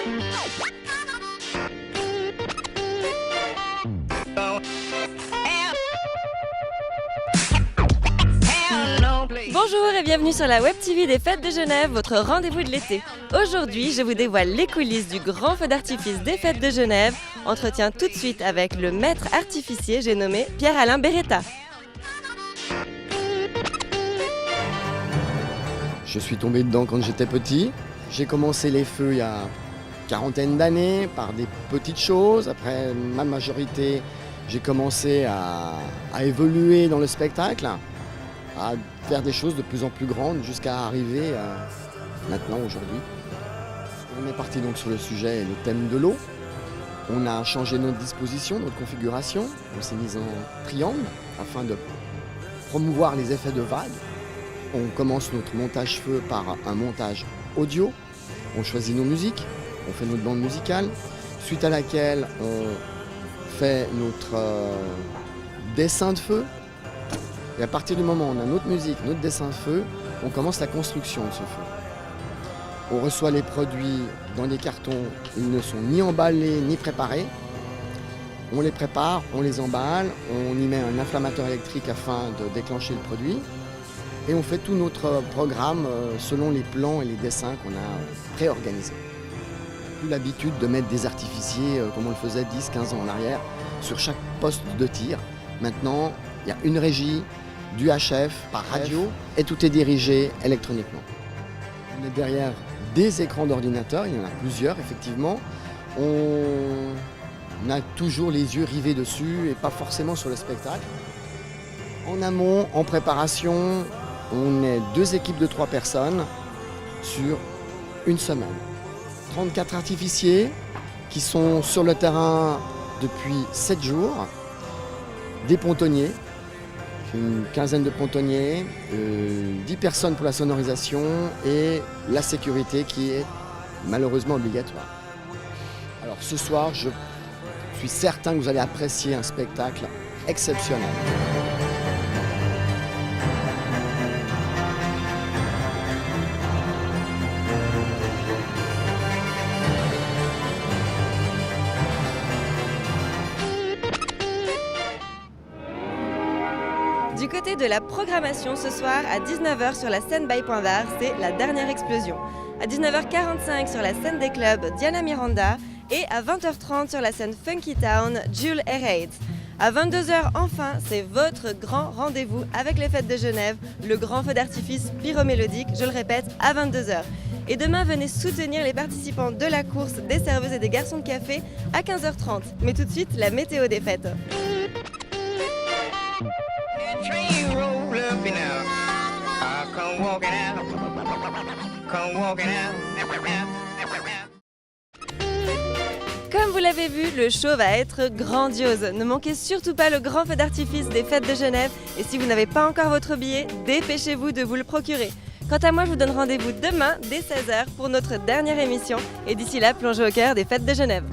Bonjour et bienvenue sur la Web TV des Fêtes de Genève, votre rendez-vous de l'été. Aujourd'hui, je vous dévoile les coulisses du grand feu d'artifice des Fêtes de Genève. Entretien tout de suite avec le maître artificier, j'ai nommé Pierre-Alain Beretta. Je suis tombé dedans quand j'étais petit. J'ai commencé les feux il y a quarantaine d'années par des petites choses. Après ma majorité, j'ai commencé à évoluer dans le spectacle, à faire des choses de plus en plus grandes jusqu'à arriver maintenant aujourd'hui. On est parti donc sur le sujet et le thème de l'eau. On a changé notre disposition, notre configuration. On s'est mis en triangle afin de promouvoir les effets de vagues. On commence notre montage feu par un montage audio. On choisit nos musiques, on fait notre bande musicale, suite à laquelle on fait notre dessin de feu. Et à partir du moment où on a notre musique, notre dessin de feu, on commence la construction de ce feu. On reçoit les produits dans des cartons, ils ne sont ni emballés ni préparés. On les prépare, on les emballe, on y met un inflammateur électrique afin de déclencher le produit. Et on fait tout notre programme selon les plans et les dessins qu'on a préorganisés. J'ai eu l'habitude de mettre des artificiers comme on le faisait 10-15 ans en arrière sur chaque poste de tir. Maintenant, il y a une régie, du HF par radio et tout est dirigé électroniquement. On est derrière des écrans d'ordinateur, il y en a plusieurs effectivement. On a toujours les yeux rivés dessus et pas forcément sur le spectacle. En amont, en préparation, on est 2 équipes de 3 personnes sur une semaine. 34 artificiers qui sont sur le terrain depuis 7 jours. Des pontonniers, une quinzaine de pontonniers, 10 personnes pour la sonorisation et la sécurité qui est malheureusement obligatoire. Alors ce soir, je suis certain que vous allez apprécier un spectacle exceptionnel. Du côté de la programmation, ce soir à 19h sur la scène by Point d'Art, c'est la dernière explosion. À 19h45 sur la scène des clubs, Diana Miranda. Et à 20h30 sur la scène Funky Town, Jules Erraid. À 22h enfin, c'est votre grand rendez-vous avec les Fêtes de Genève, le grand feu d'artifice pyromélodique, je le répète, à 22h. Et demain, venez soutenir les participants de la course des serveuses et des garçons de café à 15h30. Mais tout de suite, la météo des fêtes. Comme vous l'avez vu, le show va être grandiose. Ne manquez surtout pas le grand feu d'artifice des Fêtes de Genève. Et si vous n'avez pas encore votre billet, dépêchez-vous de vous le procurer. Quant à moi, je vous donne rendez-vous demain dès 16h pour notre dernière émission. Et d'ici là, plongez au cœur des Fêtes de Genève.